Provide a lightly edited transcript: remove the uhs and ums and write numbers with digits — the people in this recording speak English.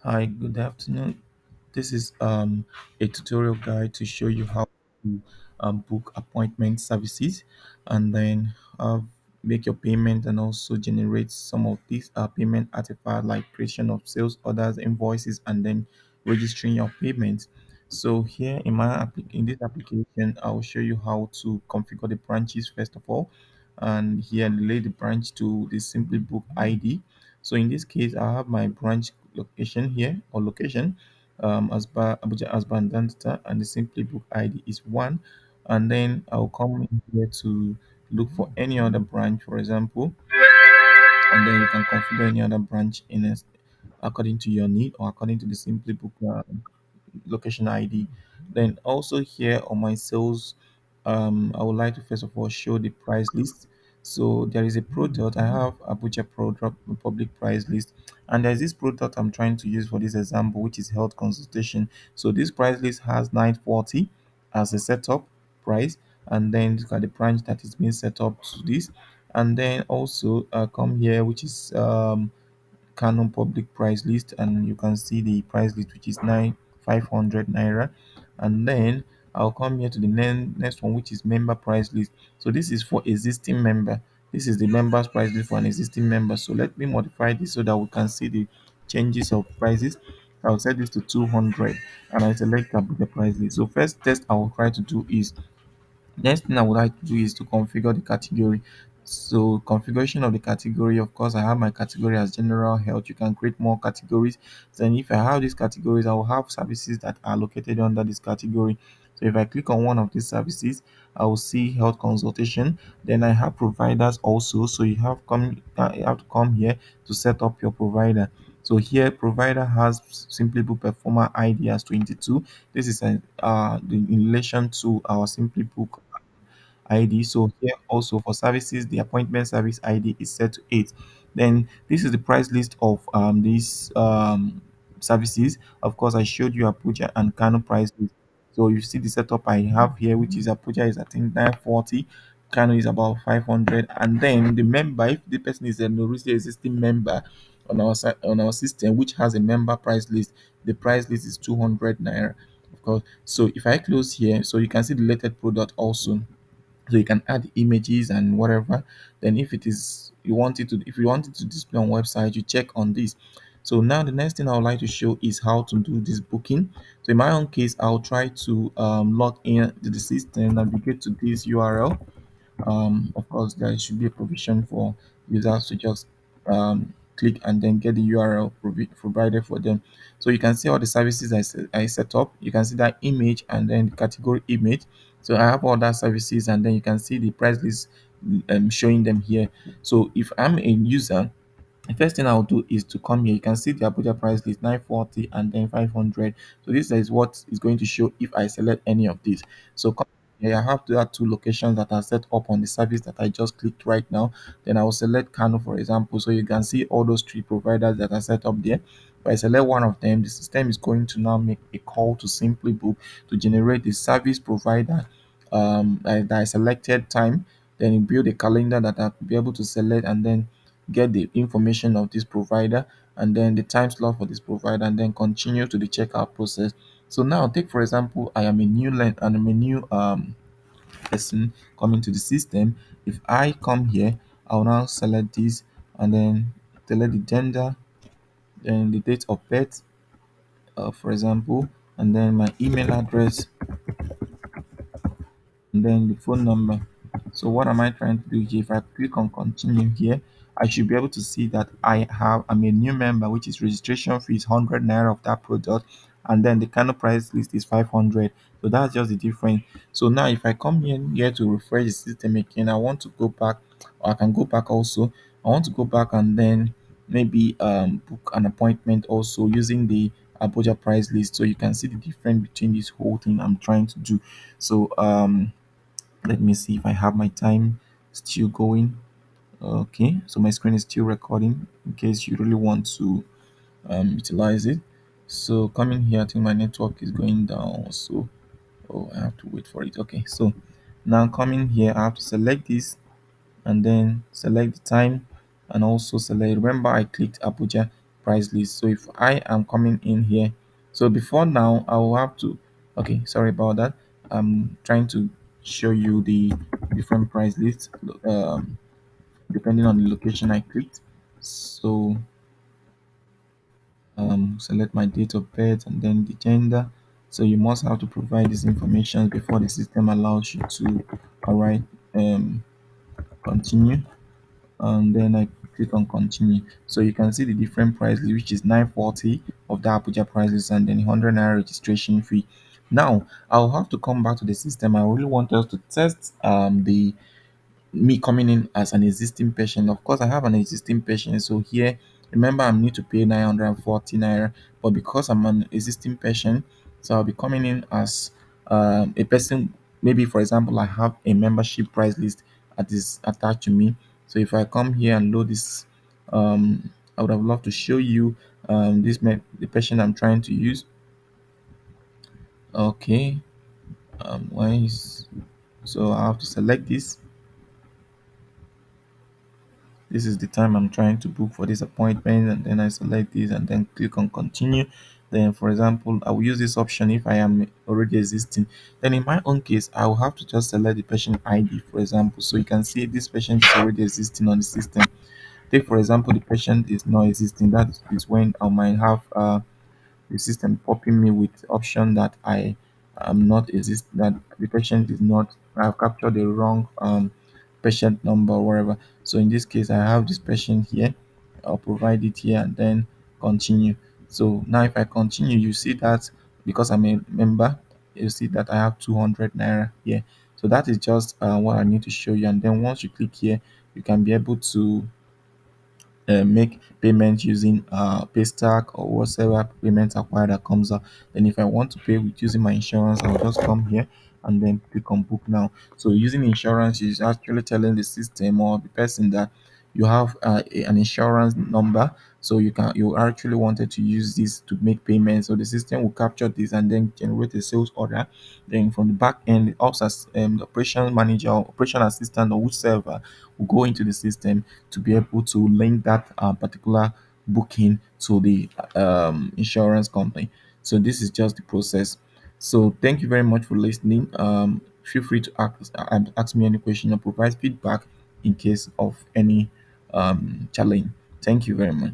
Hi, good afternoon. This is a tutorial guide to show you how to book appointment services and then make your payment and also generate some of these payment artifacts like creation of sales orders, invoices, and then registering your payments. So here in in this application, I will show you how to configure the branches first of all, and here relate the branch to the Simply Book ID. So in this case, I have my branch location here or location as Abuja as Bandanta, and the Simply Book ID is one. And then I'll come in here to look for any other branch, for example, and then you can configure any other branch according to your need or according to the Simply Book location ID. Then also here on my sales, I would like to first of all show the price list. So there is a product I have Abuja product public price list, and there's this product I'm trying to use for this example, which is health consultation. So this price list has 940 as a setup price, and then look at the branch that is being set up to this, and then also come here, which is Canon public price list, and you can see the price list which is 9,500 naira. And then I'll come here to the next one, which is member price list. So this is for existing member. This is the members price list for an existing member. So let me modify this so that we can see the changes of prices. I'll set this to 200 and I select the price list. So first test I will try to do is next thing I would like to do is to configure the category. So configuration of the category, of course, I have my category as general health. You can create more categories. Then if I have these categories, I will have services that are located under this category. So if I click on one of these services, I will see health consultation. Then I have providers also. So you have to come here to set up your provider. So here provider has Simply Book Performer ID as 22. This is in relation to our Simply Book ID. So here also for services, the appointment service ID is set to 8. Then this is the price list of these services. Of course, I showed you Abuja and Kano price list. So you see the setup I have here, which is Abuja is I think 940, Kano is about 500, and then the member, if the person is an already existing member on on our system, which has a member price list, the price list is 200 naira. Of course. So if I close here, so you can see the related product also, so you can add images and whatever. Then if you want it to display on website, you check on this. So now the next thing I would like to show is how to do this booking. So in my own case, I'll try to log in to the system, navigate to this URL. Of course, there should be a provision for users to just click and then get the URL provided for them. So you can see all the services I set up. You can see that image and then the category image. So I have all that services, and then you can see the price list showing them here. So if I'm a user, the first thing I'll do is to come here. You can see the Abuja price list 940 and then 500. So this is what is going to show if I select any of these. So come here, I have to add two locations that are set up on the service that I just clicked right now. Then I will select Kano, for example. So you can see all those three providers that are set up there. If I select one of them, the system is going to now make a call to Simply Book to generate the service provider that I selected time. Then you build a calendar that I'll be able to select and then get the information of this provider and then the time slot for this provider, and then continue to the checkout process. So now take for example, I am a new and I'm a new person coming to the system. If I come here, I'll now select this and then select the gender, then the date of birth, for example, and then my email address, and then the phone number. So what am I trying to do here? If I click on continue here, I should be able to see that I'm a new member, which is registration fee is 100 naira of that product, and then the kind of price list is 500. So that's just the difference. So now if I come here to refresh the system again, I want to go back, or I can go back also. I want to go back and then maybe book an appointment also using the Abuja price list, so you can see the difference between this whole thing I'm trying to do. So let me see if I have my time still going. Okay, so my screen is still recording in case you really want to utilize it. So coming here, I think my network is going down. So oh, I have to wait for it. Okay, so now coming here, I have to select this and then select the time and also select. Remember, I clicked Abuja. price list. So if I am coming in here, so before now I will have to, okay, sorry about that. I'm trying to show you the different price lists depending on the location I clicked. So select my date of birth and then the gender. So you must have to provide this information before the system allows you to, all right, um, continue. And then I click on continue. So you can see the different price list, which is 940 of the Abuja prices and then 100 naira registration fee. Now I'll have to come back to the system. I really want us to test the me coming in as an existing patient. Of course, I have an existing patient. So here, remember, I need to pay 940 naira. But because I'm an existing patient, so I'll be coming in as a person. Maybe, for example, I have a membership price list that is attached to me. So if I come here and load this, I would have loved to show you the patient I'm trying to use. Okay, why is so I have to select this. This is the time I'm trying to book for this appointment, and then I select this and then click on continue. Then for example, I will use this option if I am already existing. Then in my own case, I will have to just select the patient ID, for example. So you can see this patient is already existing on the system. Take for example the patient is not existing. That is when I might have the system popping me with the option that I am not exist, that the patient is not, I've captured the wrong patient number or whatever. So in this case, I have this patient here. I'll provide it here and then continue. So now if I continue, you see that because I'm a member, you see that I have 200 naira here. So that is just what I need to show you. And then once you click here, you can be able to make payment using Paystack or whatever payment acquired that comes up. Then if I want to pay with using my insurance, I'll just come here and then click on book now. So using insurance is actually telling the system or the person that you have an insurance number, so you actually wanted to use this to make payments. So the system will capture this and then generate a sales order. Then from the back end, it also as the operation manager or operation assistant or whichever will go into the system to be able to link that particular booking to the insurance company. So this is just the process. So thank you very much for listening. Feel free to ask me any question or provide feedback in case of any challenge. Thank you very much.